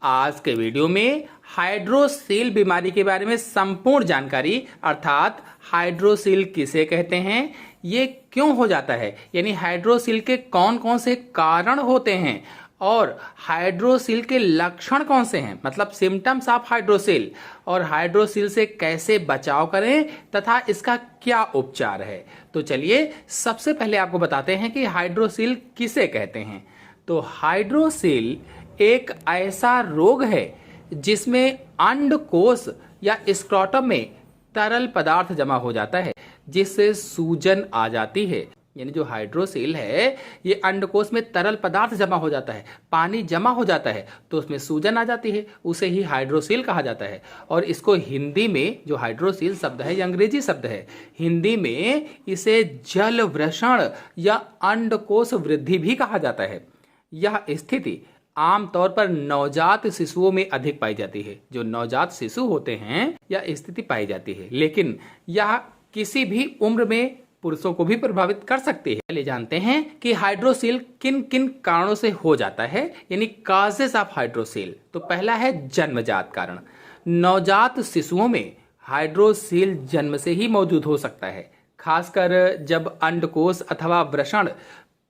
आज के वीडियो में हाइड्रोसील बीमारी के बारे में संपूर्ण जानकारी अर्थात हाइड्रोसील किसे कहते हैं, ये क्यों हो जाता है, यानी हाइड्रोसील के कौन कौन से कारण होते हैं और हाइड्रोसील के लक्षण कौन से हैं, मतलब सिम्टम्स ऑफ हाइड्रोसील, और हाइड्रोसील से कैसे बचाव करें तथा इसका क्या उपचार है। तो चलिए सबसे पहले आपको बताते हैं कि हाइड्रोसील किसे कहते हैं। तो हाइड्रोसील एक ऐसा रोग है जिसमें अंडकोश या स्क्रोटम में तरल पदार्थ जमा हो जाता है जिससे सूजन आ जाती है। यानी जो हाइड्रोसील है ये अंडकोश में तरल पदार्थ जमा हो जाता है, पानी जमा हो जाता है तो उसमें सूजन आ जाती है, उसे ही हाइड्रोसील कहा जाता है। और इसको हिंदी में जो हाइड्रोसील शब्द है ये अंग्रेजी शब्द है, हिंदी में इसे जल वृषण या अंडकोश वृद्धि भी कहा जाता है। यह स्थिति आमतौर पर नवजात शिशुओं में अधिक पाई जाती है। जो नवजात शिशु होते हैं यह स्थिति पाई जाती है, लेकिन यह किसी भी उम्र में पुरुषों को भी प्रभावित कर सकती है। चलिए जानते हैं कि हाइड्रोसील किन किन कारणों से हो जाता है, यानी काजेस ऑफ हाइड्रोसील। तो पहला है जन्मजात कारण। नवजात शिशुओं में हाइड्रोसील जन्म से ही मौजूद हो सकता है, खासकर जब अंडकोश अथवा वृषण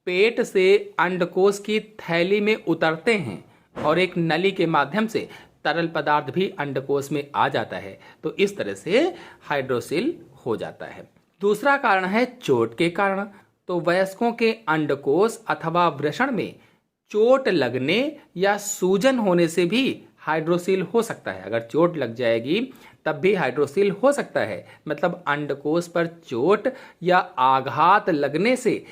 पेट से अंडकोश की थैली में उतरते हैं और एक नली के माध्यम से तरल पदार्थ भी अंडकोश में आ जाता है, तो इस तरह से हाइड्रोसील हो जाता है। दूसरा कारण है चोट के कारण। तो वयस्कों के अंडकोश अथवा वृषण में चोट लगने या सूजन होने से भी हाइड्रोसील हो सकता है। अगर चोट लग जाएगी तब भी हाइड्रोसील हो सकता है, मतलब अंडकोश पर चोट या आघात लगने से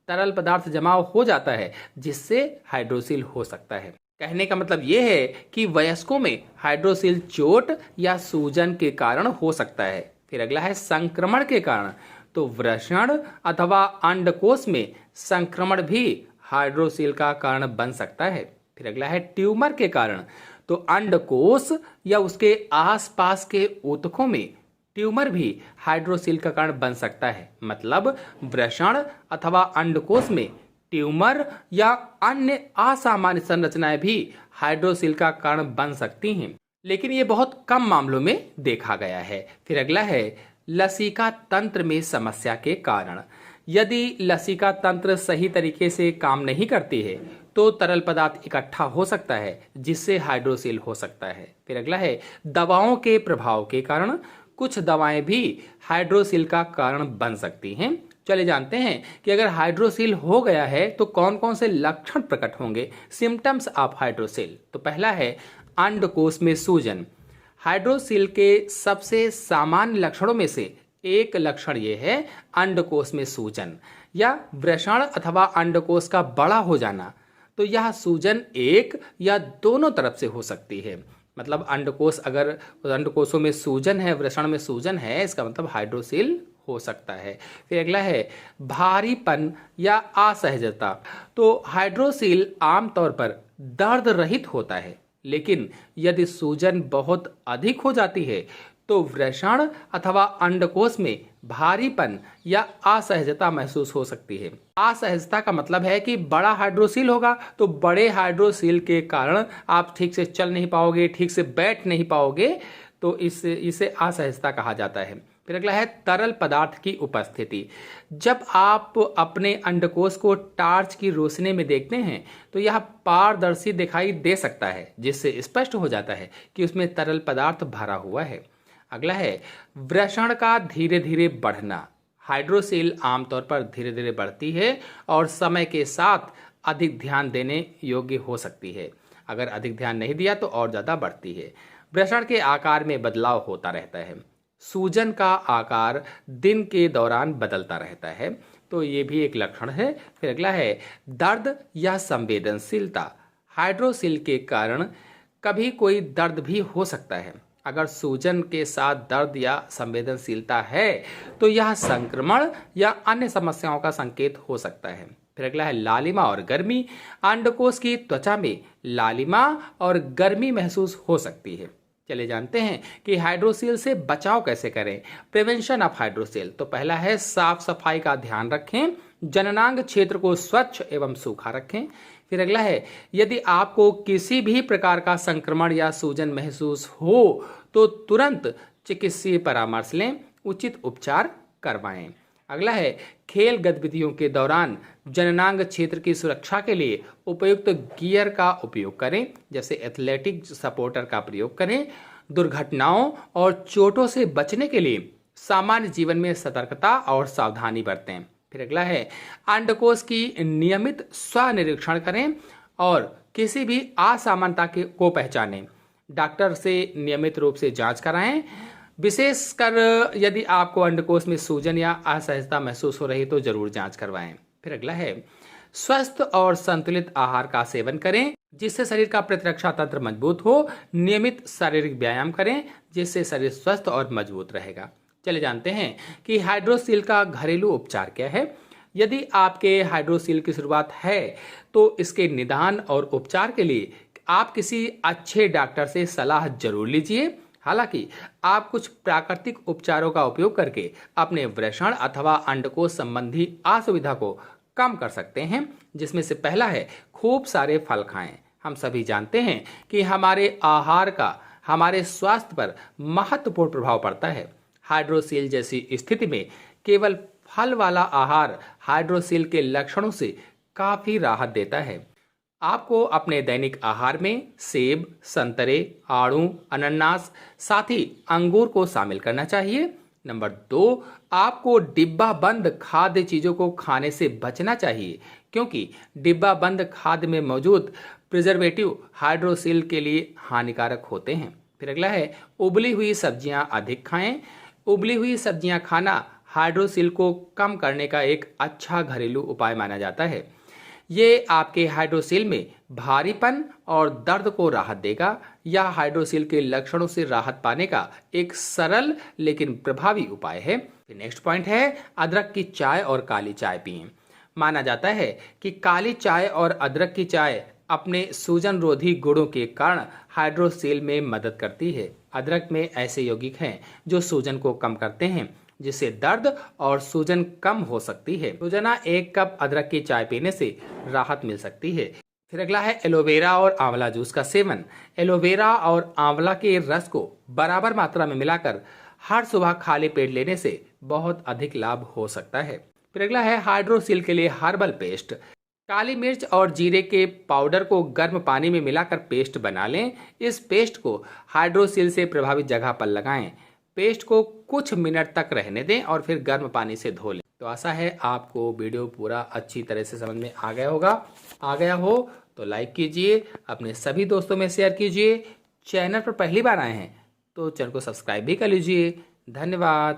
तरल पदार्थ जमा हो जाता है जिससे हाइड्रोसील हो सकता है। कहने का मतलब यह है कि वयस्कों में हाइड्रोसील चोट या सूजन के कारण हो सकता है। फिर अगला है संक्रमण के कारण। तो वृषण अथवा अंडकोश में संक्रमण भी हाइड्रोसील का कारण बन सकता है। फिर अगला है ट्यूमर के कारण। तो अंडकोश या उसके आसपास के ऊतकों में ट्यूमर भी हाइड्रोसील का कारण बन सकता है, मतलब वृषण अथवा अंडकोश में ट्यूमर या अन्य असामान्य संरचनाएं भी हाइड्रोसील का कारण बन सकती हैं, लेकिन ये बहुत कम मामलों में देखा गया है। फिर अगला है लसिका तंत्र में समस्या के कारण। यदि लसिका तंत्र सही तरीके से काम नहीं करती है तो तरल पदार्थ इकट्ठा हो सकता है जिससे हाइड्रोसील हो सकता है। फिर अगला है दवाओं के प्रभाव के कारण। कुछ दवाएं भी हाइड्रोसील का कारण बन सकती हैं। चले जानते हैं कि अगर हाइड्रोसील हो गया है तो कौन कौन से लक्षण प्रकट होंगे, सिम्टम्स ऑफ हाइड्रोसील। तो पहला है अंडकोश में सूजन। हाइड्रोसील के सबसे सामान्य लक्षणों में से एक लक्षण यह है अंडकोश में सूजन या वृषण अथवा अंडकोश का बड़ा हो जाना। तो यह सूजन एक या दोनों तरफ से हो सकती है, मतलब अंडकोश अगर अंडकोशों में सूजन है, वृषण में सूजन है, इसका मतलब हाइड्रोसील हो सकता है। फिर अगला है भारीपन या असहजता। तो हाइड्रोसील आमतौर पर दर्द रहित होता है, लेकिन यदि सूजन बहुत अधिक हो जाती है तो वृषण अथवा अंडकोश में भारीपन या असहजता महसूस हो सकती है। असहजता का मतलब है कि बड़ा हाइड्रोसील होगा तो बड़े हाइड्रोसील के कारण आप ठीक से चल नहीं पाओगे, ठीक से बैठ नहीं पाओगे, तो इसे असहजता कहा जाता है। फिर अगला है तरल पदार्थ की उपस्थिति। जब आप अपने अंडकोश को टार्च की रोशनी में देखते हैं तो यह पारदर्शी दिखाई दे सकता है, जिससे स्पष्ट हो जाता है कि उसमें तरल पदार्थ भरा हुआ है। अगला है वृषण का धीरे धीरे बढ़ना। हाइड्रोसील आमतौर पर धीरे धीरे बढ़ती है और समय के साथ अधिक ध्यान देने योग्य हो सकती है। अगर अधिक ध्यान नहीं दिया तो और ज़्यादा बढ़ती है। वृषण के आकार में बदलाव होता रहता है। सूजन का आकार दिन के दौरान बदलता रहता है, तो ये भी एक लक्षण है। फिर अगला है दर्द या संवेदनशीलता। हाइड्रोसील के कारण कभी कोई दर्द भी हो सकता है। अगर सूजन के साथ दर्द या संवेदनशीलता है तो यह संक्रमण या अन्य समस्याओं का संकेत हो सकता है। फिर अगला है लालिमा और गर्मी। अंडकोश की त्वचा में लालिमा और गर्मी महसूस हो सकती है। चले जानते हैं कि हाइड्रोसील से बचाव कैसे करें, प्रिवेंशन ऑफ हाइड्रोसील। तो पहला है साफ सफाई का ध्यान रखें, जननांग क्षेत्र को स्वच्छ एवं सूखा रखें। फिर अगला है, यदि आपको किसी भी प्रकार का संक्रमण या सूजन महसूस हो तो तुरंत चिकित्सीय परामर्श लें, उचित उपचार करवाएं। अगला है, खेल गतिविधियों के दौरान जननांग क्षेत्र की सुरक्षा के लिए उपयुक्त गियर का उपयोग करें, जैसे एथलेटिक सपोर्टर का प्रयोग करें। दुर्घटनाओं और चोटों से बचने के लिए सामान्य जीवन में सतर्कता और सावधानी बरतें। फिर अगला है, अंडकोश की नियमित स्वनिरीक्षण करें और किसी भी असामान्यता को पहचानें। डॉक्टर से नियमित रूप से जांच कराएं, विशेषकर यदि आपको अंडकोश में सूजन या असहजता महसूस हो रही तो जरूर जांच करवाएं। फिर अगला है, स्वस्थ और संतुलित आहार का सेवन करें जिससे शरीर का प्रतिरक्षा तंत्र मजबूत हो। नियमित शारीरिक व्यायाम करें जिससे शरीर स्वस्थ और मजबूत रहेगा। चले जानते हैं कि हाइड्रोसील का घरेलू उपचार क्या है। यदि आपके हाइड्रोसील की शुरुआत है तो इसके निदान और उपचार के लिए आप किसी अच्छे डॉक्टर से सलाह जरूर लीजिए। हालांकि आप कुछ प्राकृतिक उपचारों का उपयोग करके अपने वृषण अथवा अंडकोश संबंधी असुविधा को कम कर सकते हैं, जिसमें से पहला है खूब सारे फल खाएं। हम सभी जानते हैं कि हमारे आहार का हमारे स्वास्थ्य पर महत्वपूर्ण प्रभाव पड़ता है। हाइड्रोसील जैसी स्थिति में केवल फल वाला आहार हाइड्रोसील के लक्षणों से काफी राहत देता है। आपको अपने दैनिक आहार में सेब, संतरे, आड़ू, अनानास, साथ ही अंगूर को शामिल करना चाहिए। नंबर 2, आपको डिब्बा बंद खाद्य चीजों को खाने से बचना चाहिए, क्योंकि डिब्बा बंद खाद्य में मौजूद प्रिजर्वेटिव हाइड्रोसील के लिए हानिकारक होते हैं। फिर अगला है, उबली हुई सब्जियां अधिक खाएं। उबली हुई सब्जियां खाना हाइड्रोसील को कम करने का एक अच्छा घरेलू उपाय माना जाता है। ये आपके हाइड्रोसील में भारीपन और दर्द को राहत देगा या हाइड्रोसील के लक्षणों से राहत पाने का एक सरल लेकिन प्रभावी उपाय है। नेक्स्ट पॉइंट है, अदरक की चाय और काली चाय पिएं। माना जाता है कि काली चाय और अदरक की चाय अपने सूजन रोधी गुणों के कारण हाइड्रोसील में मदद करती है। अदरक में ऐसे यौगिक हैं जो सूजन को कम करते हैं, जिससे दर्द और सूजन कम हो सकती है। रोजाना 1 कप अदरक की चाय पीने से राहत मिल सकती है। फिर अगला है, एलोवेरा और आंवला जूस का सेवन। एलोवेरा और आंवला के रस को बराबर मात्रा में मिलाकर हर सुबह खाली पेट लेने से बहुत अधिक लाभ हो सकता है। फिर अगला है, हाइड्रोसील के लिए हर्बल पेस्ट। काली मिर्च और जीरे के पाउडर को गर्म पानी में मिलाकर पेस्ट बना लें। इस पेस्ट को हाइड्रोसील से प्रभावित जगह पर लगाएं। पेस्ट को कुछ मिनट तक रहने दें और फिर गर्म पानी से धो लें। तो आशा है आपको वीडियो पूरा अच्छी तरह से समझ में आ गया होगा। आ गया हो तो लाइक कीजिए, अपने सभी दोस्तों में शेयर कीजिए। चैनल पर पहली बार आए हैं तो चैनल को सब्सक्राइब भी कर लीजिए। धन्यवाद।